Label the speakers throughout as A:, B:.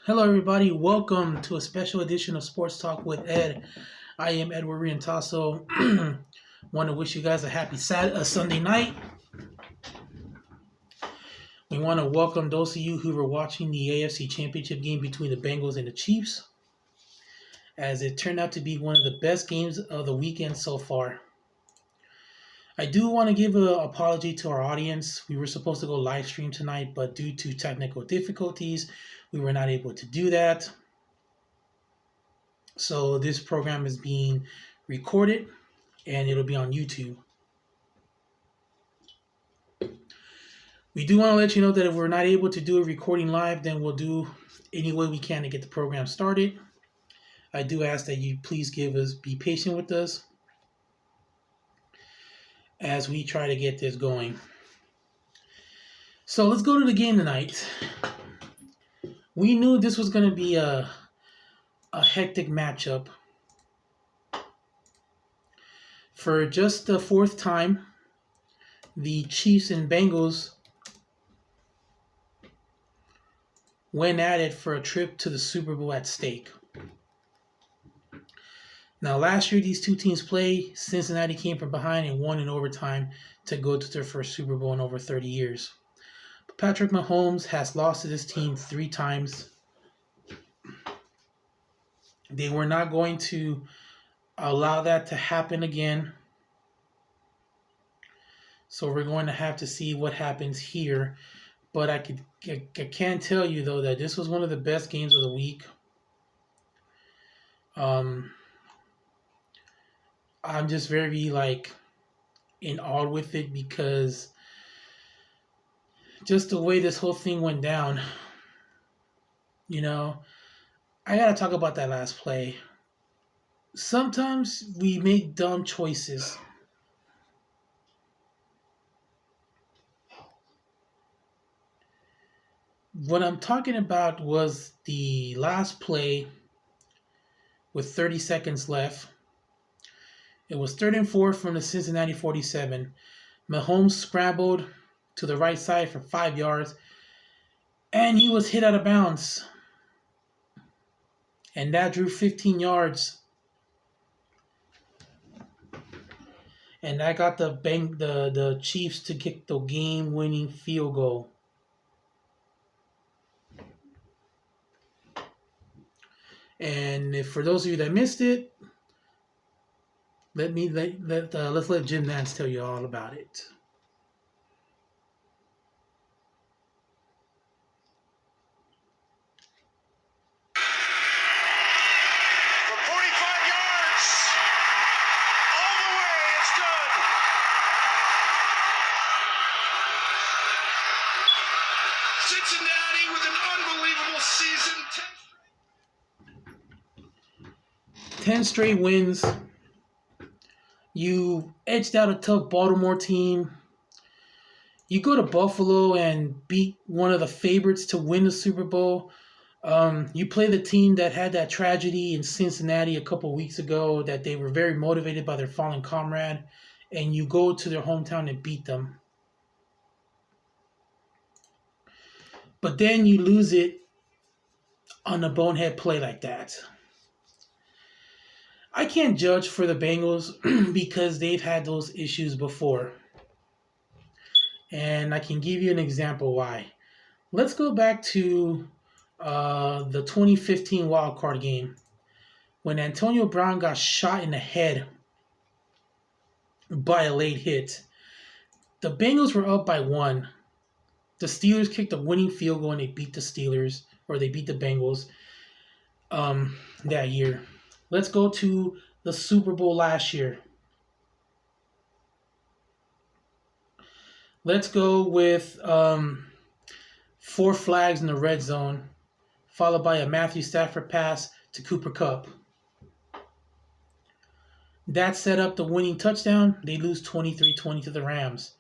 A: Hello, everybody. Welcome to a special edition of Sports Talk with Ed. I am Edward Rientasso. Want to wish you guys a happy Sunday night. We want to welcome those of you who were watching the AFC Championship game between the Bengals and the Chiefs, as it turned out to be one of the best games of the weekend so far. I do want to give an apology to our audience. We were supposed to go live stream tonight, but due to technical difficulties, we were not able to do that. So this program is being recorded and it'll be on YouTube. We do want to let you know that if we're not able to do a recording live, then we'll do any way we can to get the program started. I do ask that you please be patient with us as we try to get this going. So let's go to the game tonight. We knew this was going to be a hectic matchup. For just the fourth time, the Chiefs and Bengals went at it for a trip to the Super Bowl at stake. Now, last year, these two teams played. Cincinnati came from behind and won in overtime to go to their first Super Bowl in over 30 years. But Patrick Mahomes has lost to this team 3 times. They were not going to allow that to happen again. So we're going to have to see what happens here. But I can tell you, though, that this was one of the best games of the week. I'm just very, in awe with it because just the way this whole thing went down, I got to talk about that last play. Sometimes we make dumb choices. What I'm talking about was the last play with 30 seconds left. It was 3rd and 4 from the Cincinnati 47. Mahomes scrambled to the right side for 5 yards, and he was hit out of bounds. And that drew 15 yards. And that got the Chiefs to kick the game-winning field goal. And for those of you that missed it, let's let Jim Nance tell you all about it.
B: For 45 yards, all the way, it's good. Cincinnati with an unbelievable season.
A: 10 straight wins. You edged out a tough Baltimore team. You go to Buffalo and beat one of the favorites to win the Super Bowl. You play the team that had that tragedy in Cincinnati a couple weeks ago, that they were very motivated by their fallen comrade, and you go to their hometown and beat them. But then you lose it on a bonehead play like that. I can't judge for the Bengals because they've had those issues before. And I can give you an example why. Let's go back to the 2015 wild card game when Antonio Brown got shot in the head by a late hit. The Bengals were up by 1. The Steelers kicked a winning field goal and they beat the Bengals that year. Let's go to the Super Bowl last year. Let's go with 4 flags in the red zone, followed by a Matthew Stafford pass to Cooper Kupp. That set up the winning touchdown. They lose 23-20 to the Rams.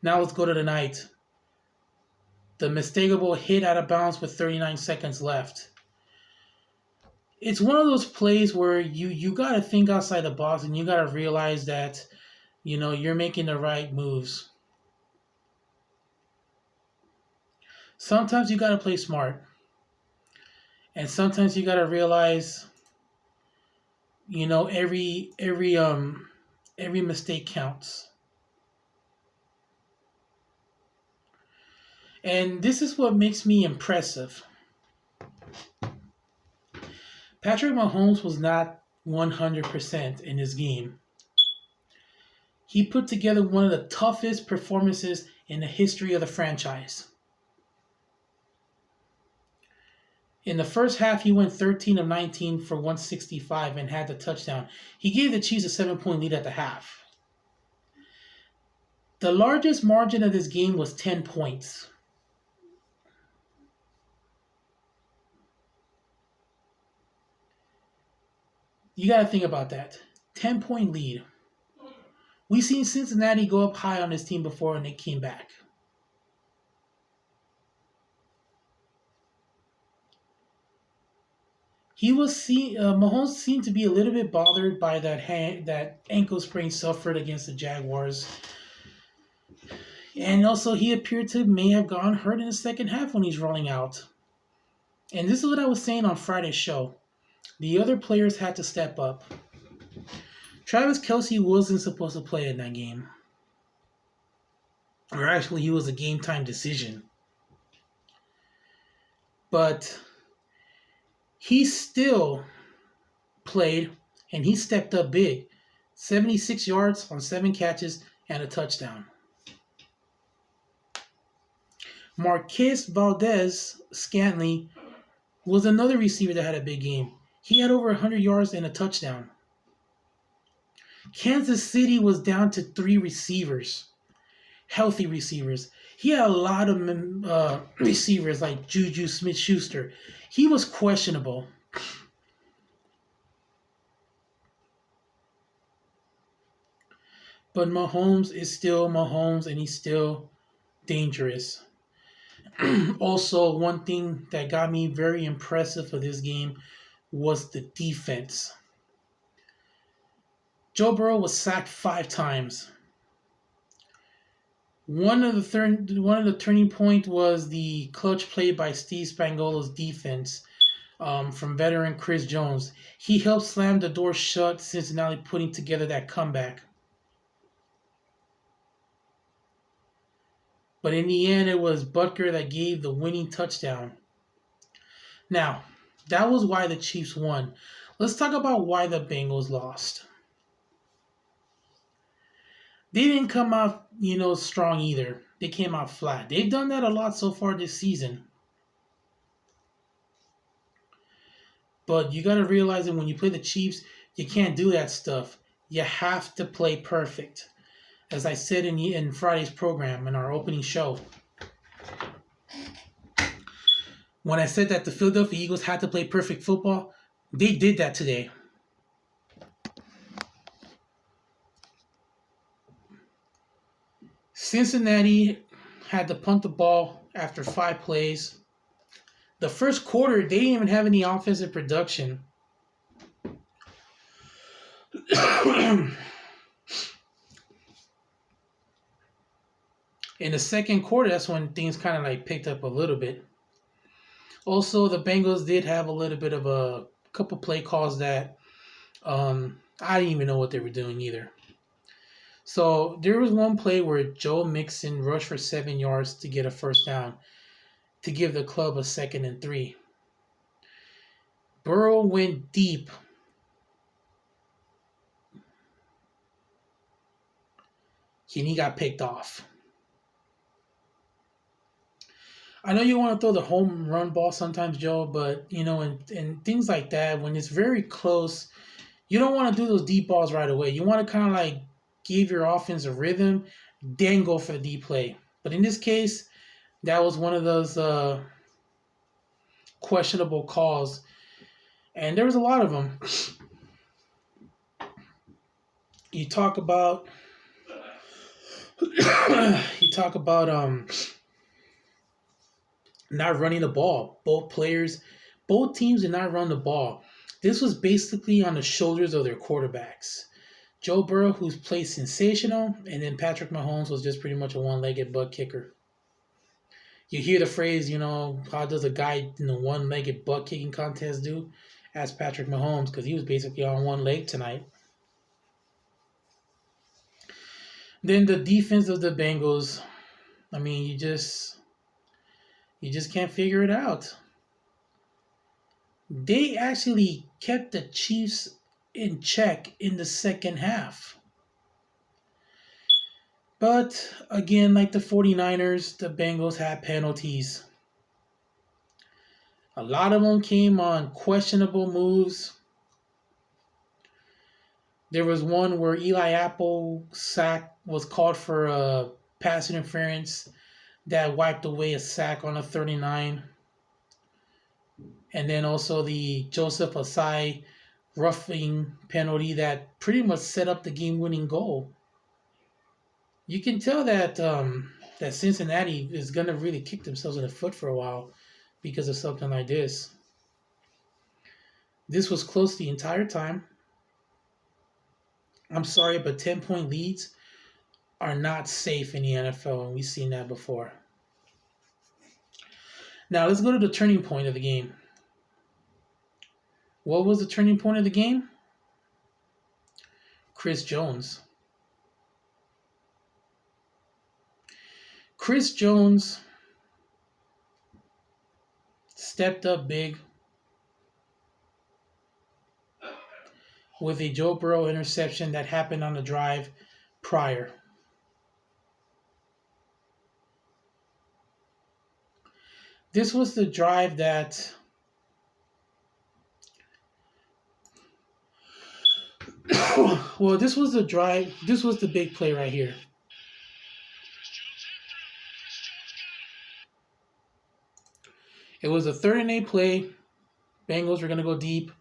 A: Now let's go to tonight. The mistakable hit out of bounds with 39 seconds left. It's one of those plays where you got to think outside the box and you got to realize that, you're making the right moves. Sometimes you got to play smart. And sometimes you gotta realize, every mistake counts. And this is what makes me impressive. Patrick Mahomes was not 100% in this game. He put together one of the toughest performances in the history of the franchise. In the first half, he went 13 of 19 for 165 and had the touchdown. He gave the Chiefs a 7-point lead at the half. The largest margin of this game was 10 points. You got to think about that. 10-point lead. We've seen Cincinnati go up high on this team before and they came back. Mahomes seemed to be a little bit bothered by that ankle sprain suffered against the Jaguars. And also he appeared to may have gone hurt in the second half when he's rolling out. And this is what I was saying on Friday's show. The other players had to step up. Travis Kelce wasn't supposed to play in that game. Or actually, he was a game time decision. But he still played, and he stepped up big. 76 yards on 7 catches and a touchdown. Marquez Valdes-Scantling was another receiver that had a big game. He had over 100 yards and a touchdown. Kansas City was down to 3 receivers, healthy receivers. He had a lot of receivers like Juju Smith-Schuster. He was questionable. But Mahomes is still Mahomes, and he's still dangerous. Also, one thing that got me very impressive for this game was the defense. Joe Burrow was sacked 5 times. One of the turning point was the clutch play by Steve Spagnuolo's defense from veteran Chris Jones. He helped slam the door shut, Cincinnati putting together that comeback. But in the end, it was Butker that gave the winning touchdown. Now, that was why the Chiefs won. Let's talk about why the Bengals lost. They didn't come out, strong either. They came out flat. They've done that a lot so far this season. But you got to realize that when you play the Chiefs, you can't do that stuff. You have to play perfect. As I said in Friday's program, in our opening show. When I said that the Philadelphia Eagles had to play perfect football, they did that today. Cincinnati had to punt the ball after 5 plays. The first quarter, they didn't even have any offensive production. In the second quarter, that's when things kind of picked up a little bit. Also, the Bengals did have a little bit of a couple play calls that I didn't even know what they were doing either. So there was one play where Joe Mixon rushed for 7 yards to get a first down to give the club a 2nd and 3. Burrow went deep. And he got picked off. I know you want to throw the home run ball sometimes, Joe, but, and things like that, when it's very close, you don't want to do those deep balls right away. You want to kind of give your offense a rhythm, then go for the deep play. But in this case, that was one of those questionable calls. And there was a lot of them. You talk about not running the ball. Both teams did not run the ball. This was basically on the shoulders of their quarterbacks. Joe Burrow, who's played sensational, and then Patrick Mahomes was just pretty much a one-legged butt kicker. You hear the phrase, how does a guy in the one-legged butt kicking contest do? Ask Patrick Mahomes, because he was basically on one leg tonight. Then the defense of the Bengals, I mean, you just can't figure it out. They actually kept the Chiefs in check in the second half. But again, like the 49ers, the Bengals had penalties. A lot of them came on questionable moves. There was one where Eli Apple sack was called for a pass interference that wiped away a sack on a 39. And then also the Joseph Asai roughing penalty that pretty much set up the game-winning goal. You can tell that that Cincinnati is going to really kick themselves in the foot for a while because of something like this. This was close the entire time. I'm sorry, but 10-point leads are not safe in the NFL, and we've seen that before. Now, let's go to the turning point of the game. What was the turning point of the game? Chris Jones. Chris Jones stepped up big with a Joe Burrow interception that happened on the drive prior. This was the drive that well, this was the big play right here. It was a 3rd and 8 play. Bengals were going to go deep.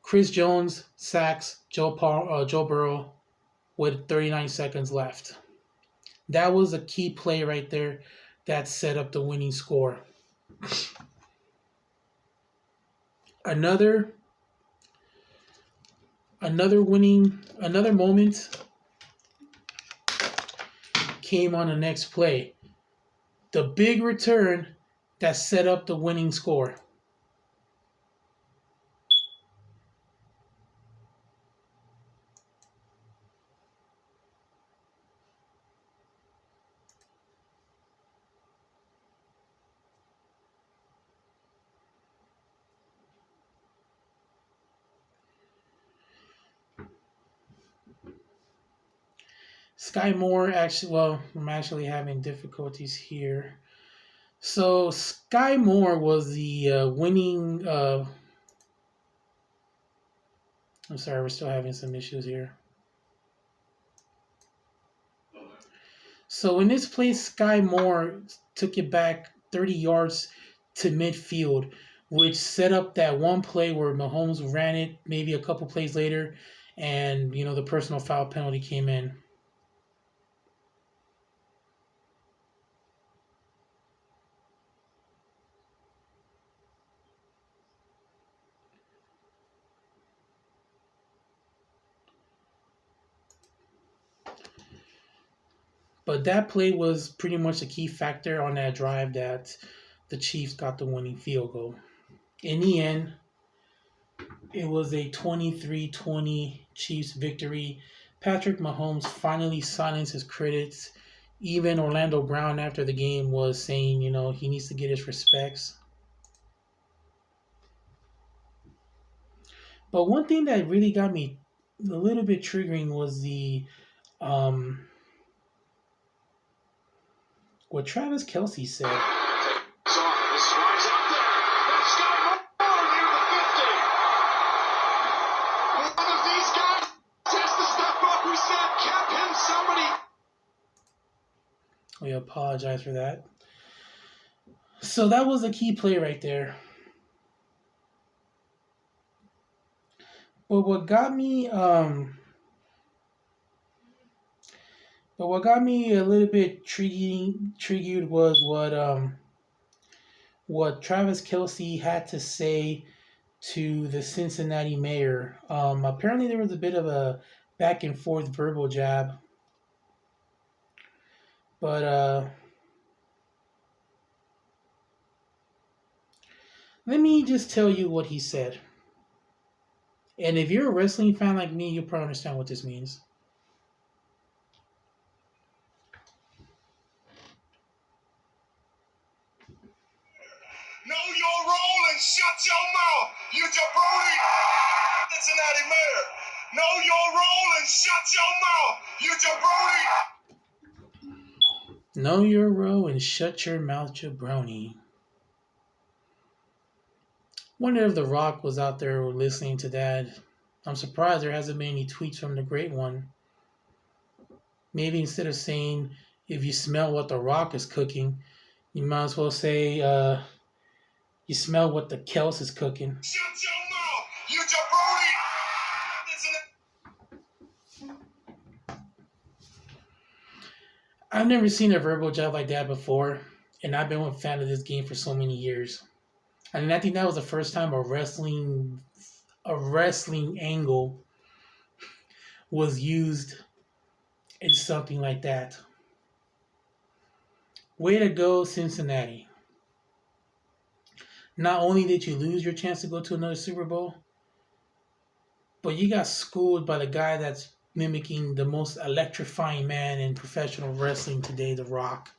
A: Chris Jones sacks Joe Burrow with 39 seconds left. That was a key play right there that set up the winning score. Another moment came on the next play. The big return that set up the winning score. Sky Moore I'm actually having difficulties here. So Sky Moore was the winning. I'm sorry, we're still having some issues here. So in this play, Sky Moore took it back 30 yards to midfield, which set up that one play where Mahomes ran it maybe a couple plays later, and the personal foul penalty came in. But that play was pretty much a key factor on that drive that the Chiefs got the winning field goal. In the end, it was a 23-20 Chiefs victory. Patrick Mahomes finally silenced his critics. Even Orlando Brown after the game was saying, he needs to get his respects. But one thing that really got me a little bit triggering was what Travis Kelce said. We apologize for that. So that was a key play right there. But what got me a little bit triggered was what Travis Kelce had to say to the Cincinnati mayor. Apparently there was a bit of a back and forth verbal jab. But Let me just tell you what he said. And if you're a wrestling fan like me, you'll probably understand what this means.
B: Know your role and shut your mouth, you jabroni. Cincinnati Mayor. Know your role and shut your mouth, you jabroni.
A: Know your role and shut your mouth, jabroni. Wonder if The Rock was out there listening to that. I'm surprised there hasn't been any tweets from the Great One. Maybe instead of saying, if you smell what The Rock is cooking, you might as well say, you smell what the Kels is cooking.
B: Shut your mouth, you jabroni.
A: I've never seen a verbal jab like that before, and I've been a fan of this game for so many years. And I think that was the first time a wrestling angle was used in something like that. Way to go, Cincinnati. Not only did you lose your chance to go to another Super Bowl, but you got schooled by the guy that's mimicking the most electrifying man in professional wrestling today, The Rock.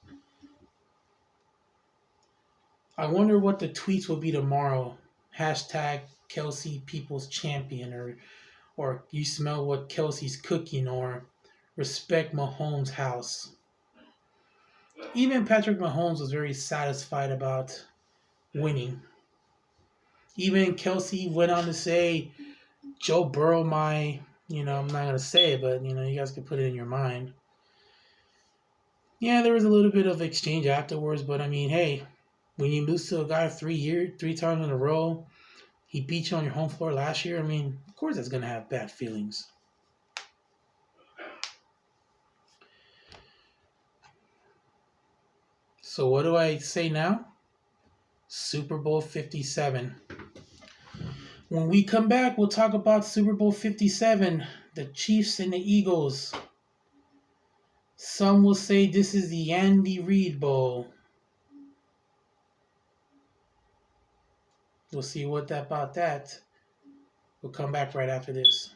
A: I wonder what the tweets will be tomorrow. Hashtag Kelsey People's Champion, or you smell what Kelsey's cooking, or respect Mahomes' house. Even Patrick Mahomes was very satisfied about winning. Even Kelsey went on to say, Joe Burrow, I'm not going to say it, but, you guys can put it in your mind. Yeah, there was a little bit of exchange afterwards, but, hey, when you lose to a guy 3 times in a row, he beat you on your home floor last year, of course that's going to have bad feelings. So what do I say now? Super Bowl 57. When we come back, we'll talk about Super Bowl 57, the Chiefs and the Eagles. Some will say this is the Andy Reid Bowl. We'll see about that. We'll come back right after this.